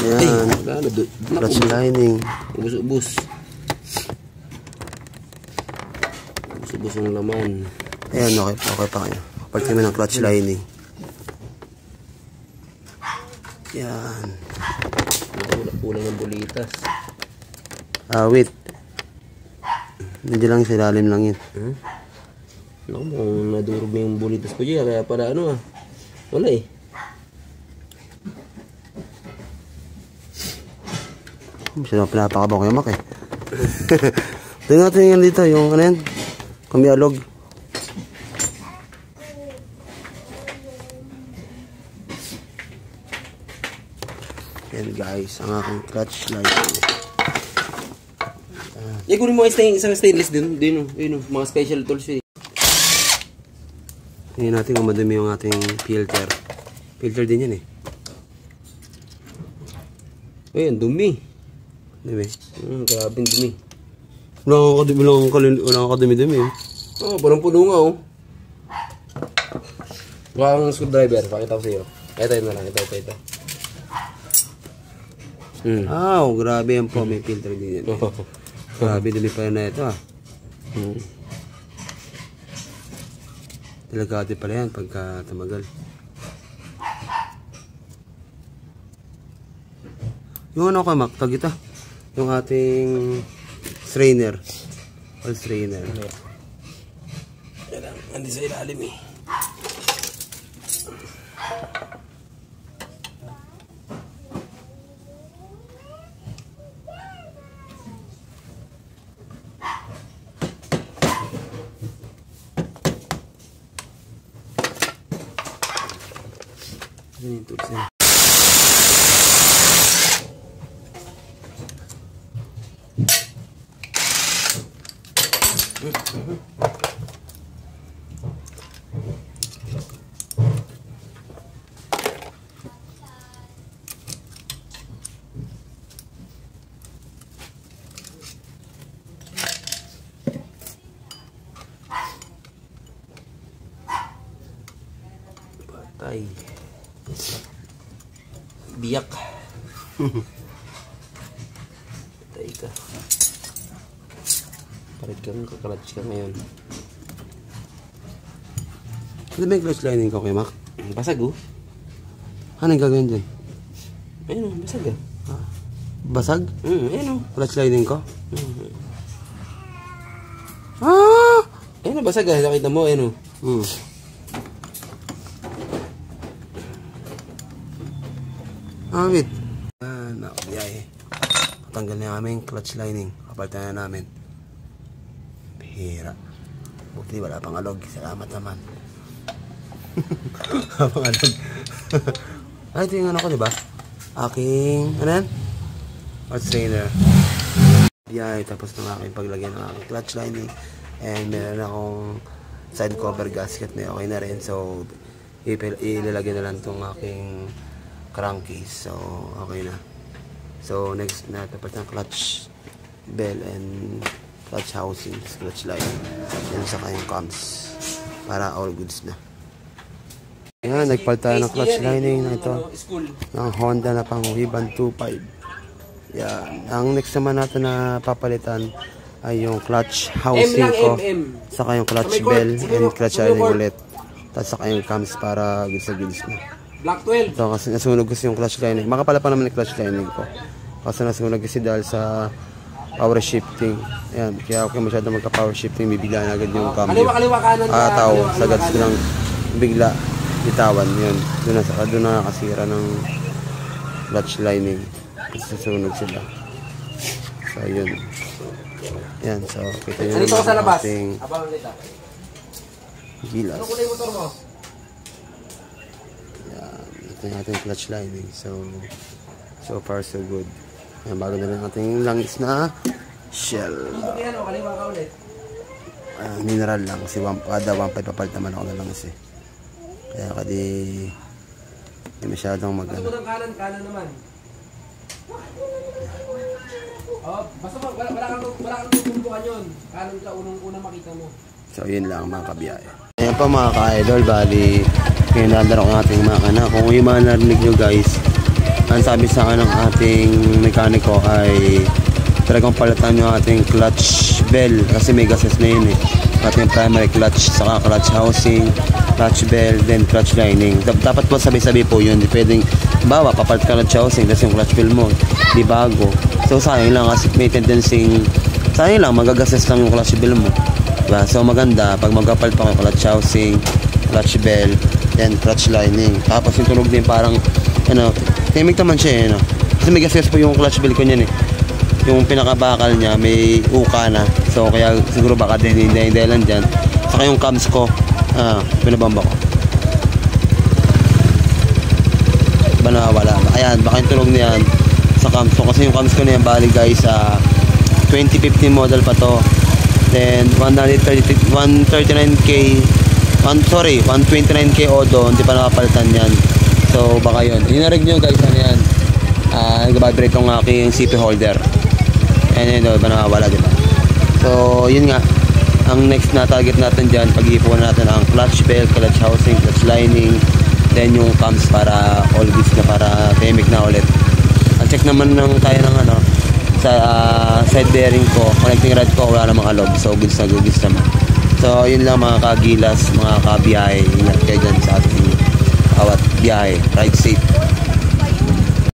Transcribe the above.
Yan. Clutch lining. Ubus-ubus. Ubus-ubus ang laman. Ayan, okay pa kayo. Kapag kami ng clutch lining. Yan. Kulang ng bulitas. Wait. Hindi lang sa ilalim lang yun. Naku mo, nadurog na yung bulitas ko dyan. Kaya para ano wala eh. Masyadong pinapakabaw kayo mak eh. Tingnan natin yan dito. Yung ano yan? Kamialog. Yan guys, ang aking clutch lining. Kunin mo isang stainless din. Mga special tools eh. Tingnan natin kung madumi yung ating filter. Filter din yan eh. Ayan, dumi. Dumi. Grabe dumi. Wala kang kadumi-dumi eh. Parang puno nga oh. Ang screwdriver, pakita ko sa iyo. Ito na lang, ito. Grabe yan po. May filter din yan. Grabe, dumi pa na ito ah. Delikado pala yan pagka tumagal. Yung ano ka Mac, tag ito. Yung ating strainer. All strainer. Yan lang, andi sa ilalim eh. Ganito siya. Patay. Biyak. Patay ka. Parit kang kakalats ka ngayon. Ano ba yung clutch lining ko kay Mac? Basag oh. Ano yung gagawin dyan? Ayun oh, basag ah. Basag? Ayun oh. Clutch lining ko? Ayun oh, basag ah. Nakita mo, ayun oh. Wait. Nakabiyay. Patanggal na namin clutch lining. Kapalitan na namin. Bihira. Buti wala pang alog. Salamat naman. Pang alog. Ito yung ano ko, diba? Aking, ano yan? Clutch strainer. Biyay. Tapos na aking paglagyan ng aking clutch lining. And meron akong side cover gasket na okay na rin. So, ilalagyan na lang itong aking crankcase. So, okay na. So, next na tapat ng clutch bell and clutch housing, clutch lining. Yan sa kayong cams. Para all goods na. Ayan, nagpalit tayo ng clutch lining na ito. Ng Honda na pang Ribbon 25. Yan. Ang next naman natin na papalitan ay yung clutch housing ko. Saka yung clutch bell and clutch lining ulit. Tapos saka yung cams para goods na goods na. Black 12. Ito kasi nasunog kasi yung clutch lining. Makapala pa naman yung clutch lining ko. Kasi nasunog kasi dahil sa power shifting. Ayan, kaya okay masyado magka-power shifting, bibigla na agad yung cambio. Kaliwa kanan. Ataw, sagad silang bigla bitawan. Yun, doon na nakasira ng clutch lining. Kasi nasunog sila. So, yun. Ayan, so kita nyo naman ang ating gilas. Ano kulay motor mo? Ito yung ating clutch lining. So far so good. Ayan, bago na rin ating langis na shell. Kaliwa ka ulit. Mineral lang. Kasi kada 1.5 papalit naman ako na langis eh. Kaya kadi hindi masyadong magano. Kanan naman. Basta wala kang tutumbukan yun. Kanan ka unang makita mo. So yun lang mga kabiyahe. Ayan pa mga ka-idol, bali ngayon nadarok ang ating makina. Kung yung mga narinig nyo guys, ang sabi sa akin ng ating mekaniko ay talagang palitan yung ating clutch bell kasi may gases na yun eh. Ating primary clutch, saka clutch housing, clutch bell, then clutch lining. Dapat po sabay-sabay po yun. Hindi pwedeng, bawa, papalit clutch housing, tapos yung clutch bell mo, di bago. So sayang lang kasi may tendency, sayang lang, magagases lang yung clutch bell mo. Diba? So maganda, pag magkapalit pa kayo clutch housing, clutch bell, then clutch lining. Tapos yung tunog din parang, ano, timig naman siya eh, no? Kasi may gases po yung clutch bell ko niyan eh. Yung pinakabakal niya may uka na. So kaya siguro baka din hindi lang dyan. Saka yung cams ko, pinabamba ko. Ba nawawala. Ayan, baka yung tunog niyan sa cams ko. Kasi yung cams ko na yan, bali guys, 2015 model pa to. Then 139k 129k odo, hindi pa nakapalitan yan. So baka yun. Inarig nyo guys, ano yan? Nag-vibrate yung aking CP holder. And yun, ba nakawala, diba? So yun nga, ang next na target natin dyan, pag-iipuan natin ang clutch bell, clutch housing, clutch lining, then yung cams para all goods na, para TMIC na ulit. Ang check naman ng tayo ng ano, sa side bearing ko, connecting rod ko, wala namang alog, so goods naman. So yun lang mga kagilas, mga kabiyahe, ingat kayo dyan sa ating bawat biyahe. Ride safe.